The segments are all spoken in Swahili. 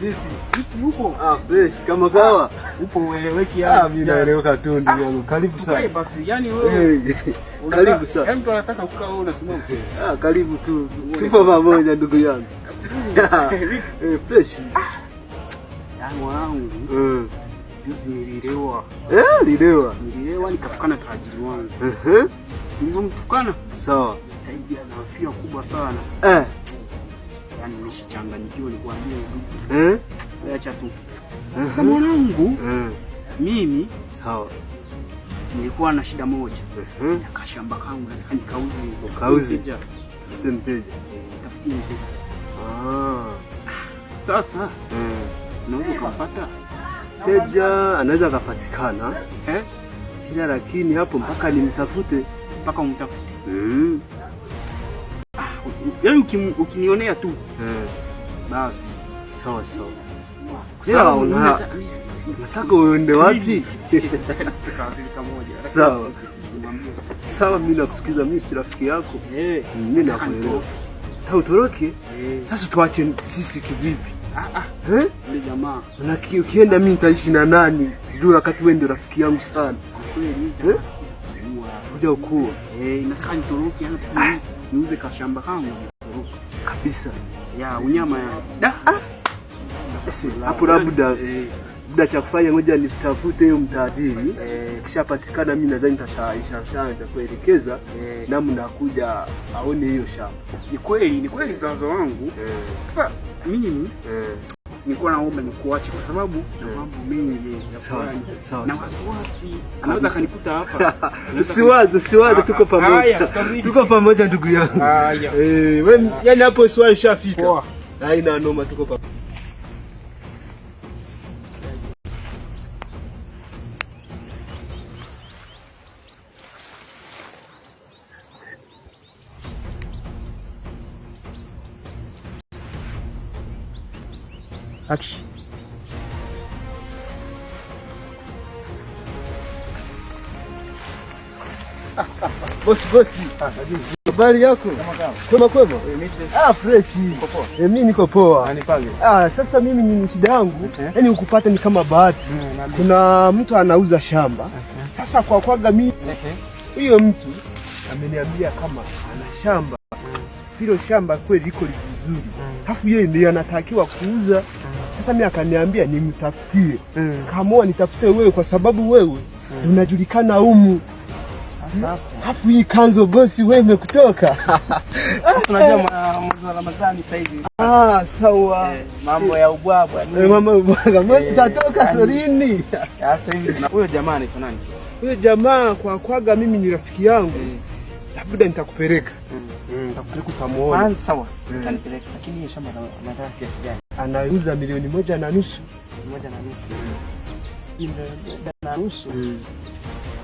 Vipi upo? Fresh kama kawa. Upo ueleweki yani. Mimi naeleweka tu ndugu yangu. Karibu sana. Basi yani wewe. Karibu sana. Mtu anataka kukaa wewe unasimama. Karibu tu. Tupo pamoja ndugu yangu. Fresh. Yangu wangu. Juzi nililewa. Nililewa nikatukana tajiri wangu. Nilimtukana. Sawa. Sasa hivi ana hasira kubwa sana. Yaani nimeshichanganyikiwa nikwambie hivi. Acha tu. Sasa mwanangu, mimi sawa. Nilikuwa na shida moja. Akashamba kangu nataka nikauze. Ukauze. Tafute mteja. Tafutie mteja. Sasa naweza kupata mteja, anaweza kupatikana. Ila lakini hapo mpaka nimtafute. Mpaka umtafute. Yaani ukinionea tu. Basi sawa. Ila unataka uende wapi? Sawa, mimi nakusikiza, mimi si rafiki yako. Mimi nakuelewa. Utoroke? Sasa tuache sisi kivipi? Yule jamaa. Na ukienda mimi nitaishi na nani? Ndio wakati wewe ndio rafiki yangu sana. Kweli. Kuja ukua. Nataka nitoroke hapa niuze kashamba kangu kabisa. Ya unyama ya. Hapo labda cha kufanya, ngoja nitafute hiyo mtajiri. Kishapatikana mimi nadhani nitakuelekeza namna kuja aone hiyo shamba. Ni kweli mtanzo wangu. Sasa mimi nilikuwa naomba nikuache kwa sababu na mambo mengi sawa. Na wasiwasi anaweza kanikuta hapa. Usiwaze, tuko pamoja. Tuko pamoja ndugu yangu. Wewe yani hapo swali shafika. Haina noma, tuko pamoja. Action. Bosi. Habari yako? Kama kwema? Fresh. Mimi niko poa. Sasa mimi ni shida yangu, yani ukupata ni kama bahati. Kuna mtu anauza shamba. Sasa kwaga mimi huyo mtu ameniambia kama ana shamba. Hilo shamba kweli liko vizuri. Alafu yeye ndiye anatakiwa kuuza. Sasa mimi akaniambia nimtafutie. Kaamua nitafute wewe kwa sababu wewe unajulikana humu. Hapo hii kanzo bosi wewe umekutoka. Tunajua mwezi wa Ramadhani sasa hivi. Sawa. Mambo ya ubwabwa nini? Mambo ya ubwabwa. Mwezi tatoka sorini. Sasa hivi huyo jamaa ni nani? Huyo jamaa kwaga mimi ni rafiki yangu. Labda nitakupeleka. Nitakupeleka utamuona. Kwanza sawa. Utanipeleka. Lakini hiyo shamba nataka kiasi gani? Anauza 1.5 milioni.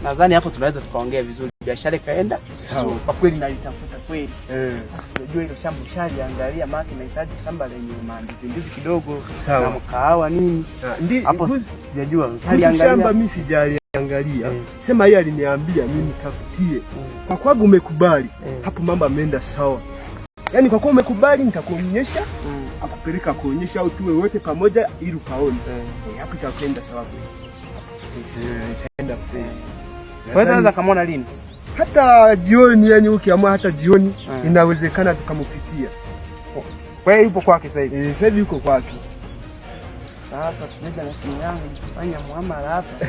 Nadhani hapo tunaweza tukaongea vizuri, biashara ikaenda. Sawa. Kwa kweli nalitafuta kweli. Unajua hilo shamba shaliangalia, maana inahitaji shamba lenye mandizi kidogo. Sawa. Na mkahawa nini? Hapo sijajua. Shamba mimi sijaliangalia. Sema yeye aliniambia mimi nitafutie. Kwa kwaga umekubali. Hapo mambo ameenda sawa. Yaani kwa kuwa umekubali nitakuonyesha, akupeleka kuonyesha au tuwe wote pamoja ili ukaone. Hapo itakwenda sawa. Itaenda kweli. Kwa hiyo tunaweza kumuona lini? Hata jioni, yani ukiamua hata jioni inawezekana tukampitia. Kwa hiyo yupo kwake sasa hivi? Sasa hivi yuko kwake. Sasa tunaja na simu yangu kufanya muamala hapa.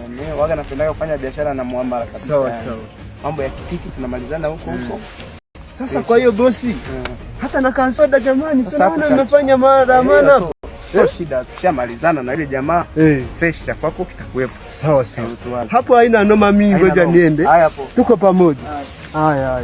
Mimi waga napenda kufanya biashara na muamala kabisa. Sawa. Mambo ya kitiki tunamalizana huko. Sasa kwa hiyo bosi, hata na kansoda jamani, sio nimefanya maandamano hapo. Sio shida, tushamalizana na ile jamaa. Fresh cha kwako kitakuwepo. Sawa. Hapo haina noma, mimi ngoja niende. Tuko pamoja. Haya.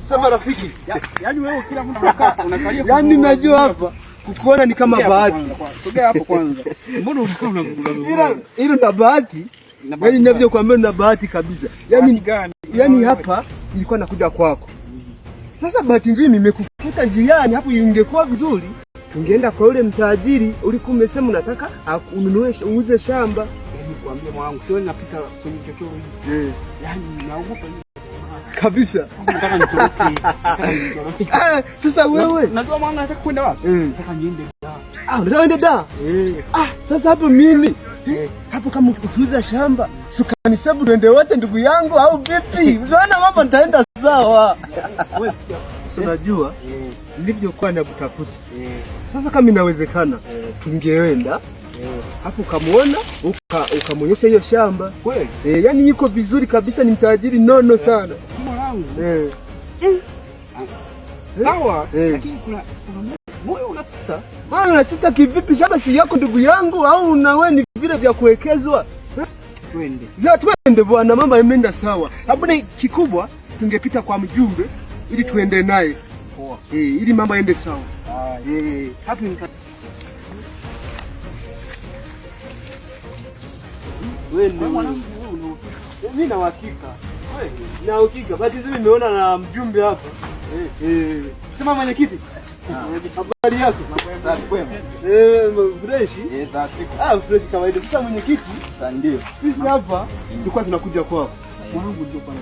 Sema rafiki. Yaani wewe kila mtu unakalia. Yaani najua hapa kukuona ni kama bahati. Sogea hapo kwanza. Mbona ulikuwa unagugula? Hilo na bahati. Yaani ninavyokuambia na bahati kabisa. Yaani hapa nilikuwa nakuja kwako. Sasa bahati nzuri nimekukuta njiani, hapo ingekuwa vizuri ungeenda kwa yule mtajiri ulikuwa umesema unataka ununue uuze shamba. Yaani kuambia mwanangu sio napita kwenye chochoro hii. Yaani naogopa kabisa. Nataka nitoroke. Sasa wewe najua mwanangu anataka kwenda wapi? Nataka niende da. Unataka uende da? Sasa hapo mimi hapo kama ukiuza shamba sukani sababu tuende wote ndugu yangu au vipi? Unaona mambo nitaenda sawa. Wewe unajua nilivyokuwa nakutafuta. Sasa kama inawezekana tungeenda hapo ukamwona ukamwonyesha hiyo shamba. Kweli? Yaani yuko vizuri kabisa, ni mtajiri nono sana. Mwanangu. Sawa, lakini kuna moyo unasita. Unasita kivipi? Shamba si yako ndugu yangu au na wewe ni vile vya kuwekezwa? Twende. Twende bwana, mambo yameenda sawa. Hapo ni kikubwa tungepita kwa mjumbe ili tuende naye. Poa. Ili mambo yaende sawa. Hapo ni wewe mwanangu, mimi na uhakika. Na uhakika. Basi mimi nimeona na mjumbe hapa. Sema mwenyekiti. Habari yako? safi kwema. Fresh? Safi. Fresh kawaida. Sasa mwenyekiti, ndio. Sisi hapa tulikuwa tunakuja kwako. Mwanangu ndio pana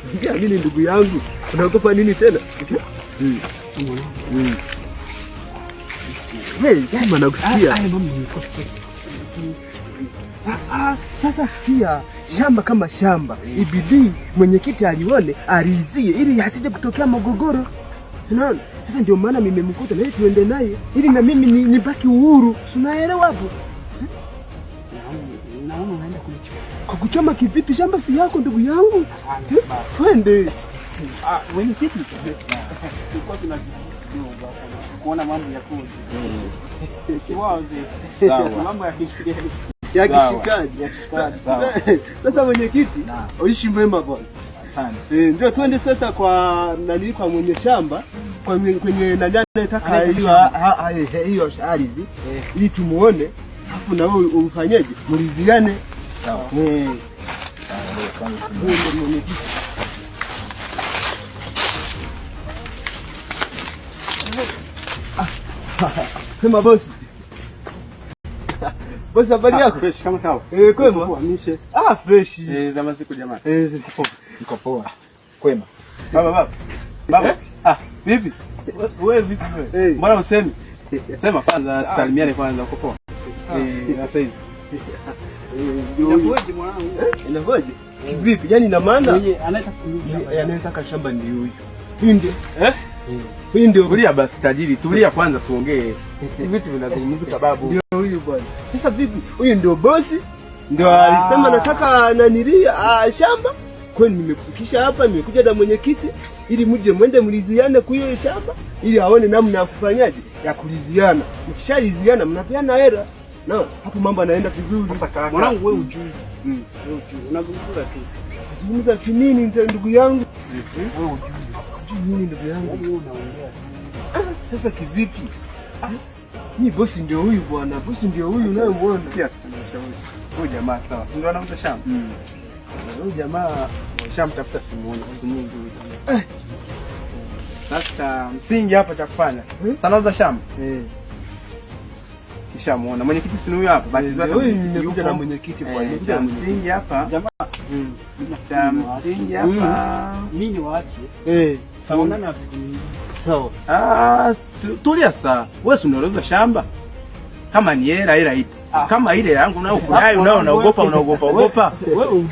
kuongea nini ndugu yangu? Unaogopa nini tena? Wewe sema nakusikia. Sasa sikia, shamba kama shamba, ibidi mwenyekiti alione alizie ili asije kutokea magogoro. Unaona? Sasa ndio maana mimi nimemkuta na tuende naye ili na mimi nibaki uhuru. Unaelewa hapo? Naona unaenda kuchoma kivipi? Shamba si yako ndugu yangu. Twende. Mwenyekiti. Tulikuwa kuona mambo ya kodi. Si wazi. Sawa. Mambo ya kishikaji. Ya kishikaji. Sawa. Sasa mwenyekiti, uishi mwema bwana. Asante. Ndio twende sasa kwa nani, kwa mwenye shamba, kwenye nani anataka hiyo ardhi ili tumuone, hapo na wewe umfanyeje? Muliziane. Sawa. Sema bosi. Bosi, habari yako? Fresh kama kawa. Kwema? Kuamishe. Fresh. Zama siku jamani. Niko poa. Kwema. Baba. Vipi? Wewe vipi wewe? Mbona usemi? Sema kwanza tusalimiane kwanza, uko poa? Sasa hivi. Inakuwaje mwanangu? Inakuwaje? Vipi? Yaani ina maana yeye anataka shamba ndio huyu. Huyu ndio. Huyu ndio. Tulia basi tajiri, tulia kwanza tuongee. Vitu vinazungumzika babu. Ndio huyu bwana. Sasa vipi? Huyu ndio bosi? Ndio alisema nataka nanilia shamba. Kwani nimekufikisha hapa, nimekuja na mwenyekiti ili mje mwende mliziane kwa hiyo shamba ili aone namna ya kufanyaje ya kuliziana. Mkishaliziana mnapeana hela. No, hapo mambo yanaenda vizuri. Mwanangu wewe ujui. Wewe ujui. Unazungumza tu. Unazungumza kinini ndugu yangu? Wewe ujui. Sijui nini ndugu yangu. Wewe unaongea. Sasa kivipi? Ni bosi ndio huyu bwana. Bosi ndio huyu unayemwona. Sikia sana shauri. Huyu jamaa sawa. Ndio anauza shamba. Huyu jamaa shamtafuta simuoni siku nyingi huyu. Sasa msingi hapa cha kufanya. Sasa anauza shamba. Kisha muona mwenyekiti si huyu hapa, basi zote huyu nimekuja na mwenyekiti kwa nimekuja msingi hapa jamaa. Cha msingi hapa mimi waache. Taonana siku nyingine. Sawa. Tulia saa. Wewe unauza shamba. Kama ni hela ipo. Kama ile yangu nao kudai unaogopa. Wewe